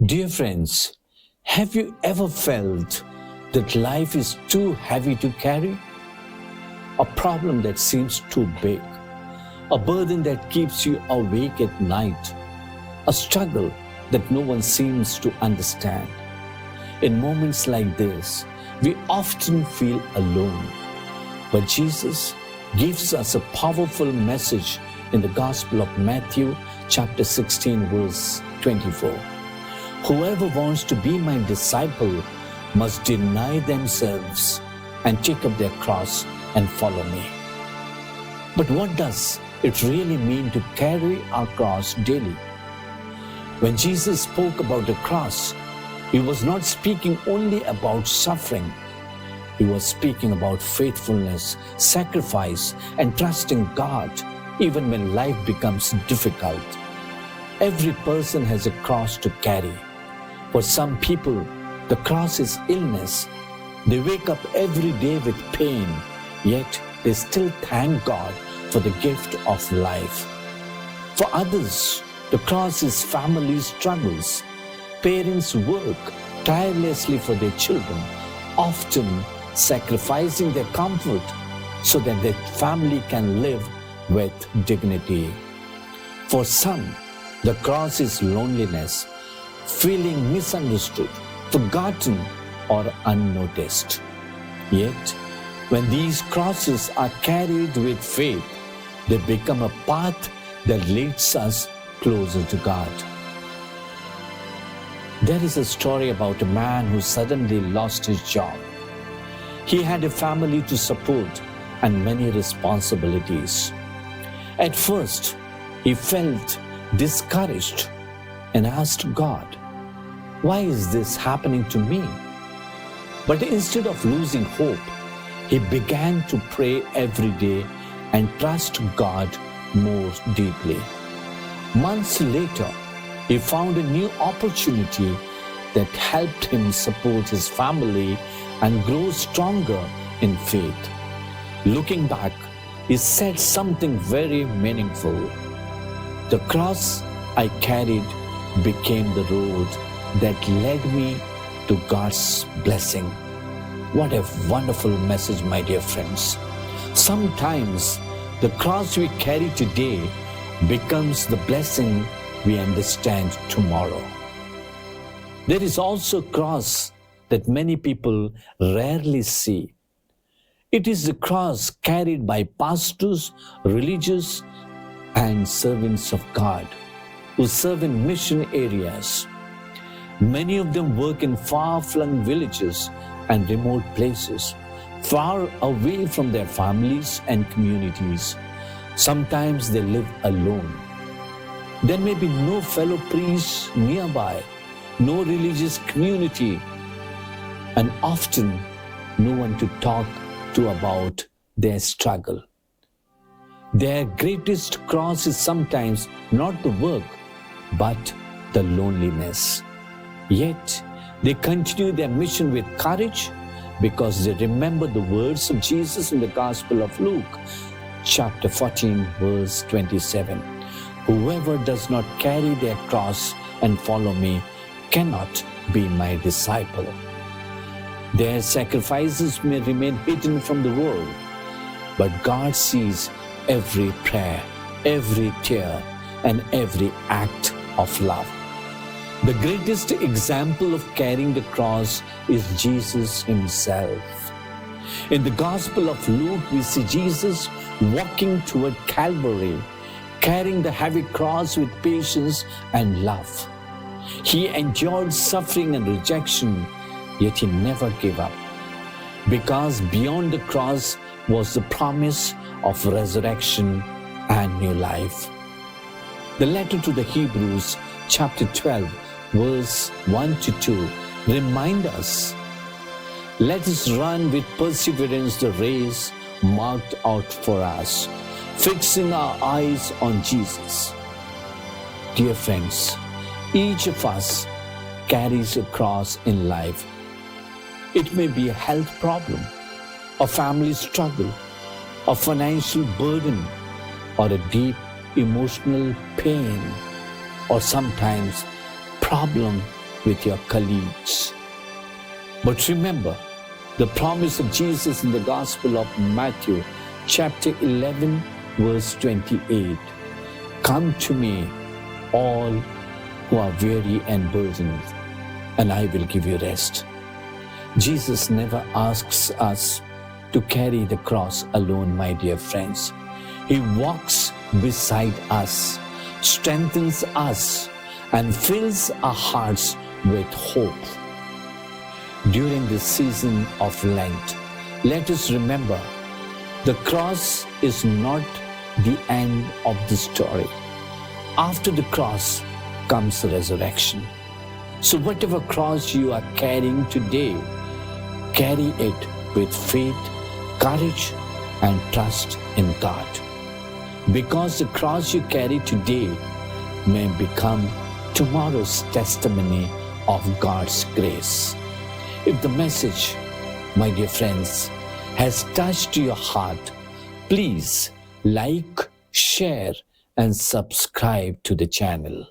Dear friends, have you ever felt that life is too heavy to carry? A problem that seems too big, a burden that keeps you awake at night, a struggle that no one seems to understand. In moments like this, we often feel alone. But Jesus gives us a powerful message in the Gospel of Matthew, chapter 16, verse 24. Whoever wants to be my disciple must deny themselves and take up their cross and follow me. But what does it really mean to carry our cross daily? When Jesus spoke about the cross, he was not speaking only about suffering. He was speaking about faithfulness, sacrifice, and trusting God even when life becomes difficult. Every person has a cross to carry. For some people, the cross is illness. They wake up every day with pain, yet they still thank God for the gift of life. For others, the cross is family struggles. Parents work tirelessly for their children, often sacrificing their comfort so that their family can live with dignity. For some, the cross is loneliness, feeling misunderstood, forgotten, or unnoticed. Yet, when these crosses are carried with faith, they become a path that leads us closer to God. There is a story about a man who suddenly lost his job. He had a family to support and many responsibilities. At first, he felt discouraged and asked God, "Why is this happening to me?" But instead of losing hope, he began to pray every day and trust God more deeply. Months later, he found a new opportunity that helped him support his family and grow stronger in faith. Looking back, he said something very meaningful. "The cross I carried became the road that led me to God's blessing." What a wonderful message, my dear friends. Sometimes the cross we carry today becomes the blessing we understand tomorrow. There is also a cross that many people rarely see. It is the cross carried by pastors, religious, and servants of God who serve in mission areas. Many of them work in far-flung villages and remote places, far away from their families and communities. Sometimes they live alone. There may be no fellow priests nearby, no religious community, and often no one to talk to about their struggle. Their greatest cross is sometimes not the work, but the loneliness. Yet, they continue their mission with courage because they remember the words of Jesus in the Gospel of Luke, chapter 14, verse 27. "Whoever does not carry their cross and follow me cannot be my disciple." Their sacrifices may remain hidden from the world, but God sees every prayer, every tear, and every act of love. The greatest example of carrying the cross is Jesus himself. In the Gospel of Luke, we see Jesus walking toward Calvary, carrying the heavy cross with patience and love. He endured suffering and rejection, yet he never gave up, because beyond the cross was the promise of resurrection and new life. The letter to the Hebrews, chapter 12, verse 1 to 2, remind us, "Let us run with perseverance the race marked out for us, fixing our eyes on Jesus." Dear friends, each of us carries a cross in life. It may be a health problem, a family struggle, a financial burden, or a deep emotional pain, or sometimes problem with your colleagues. But remember the promise of Jesus in the Gospel of Matthew, chapter 11, verse 28. Come to me, all who are weary and burdened, and I will give you rest. Jesus never asks us to carry the cross alone, my dear friends. He walks beside us, strengthens us, and fills our hearts with hope. During this season of Lent, let us remember the cross is not the end of the story. After the cross comes the resurrection. So whatever cross you are carrying today, carry it with faith, courage, and trust in God. Because the cross you carry today may become tomorrow's testimony of God's grace. If the message, my dear friends, has touched your heart, please like, share, and subscribe to the channel.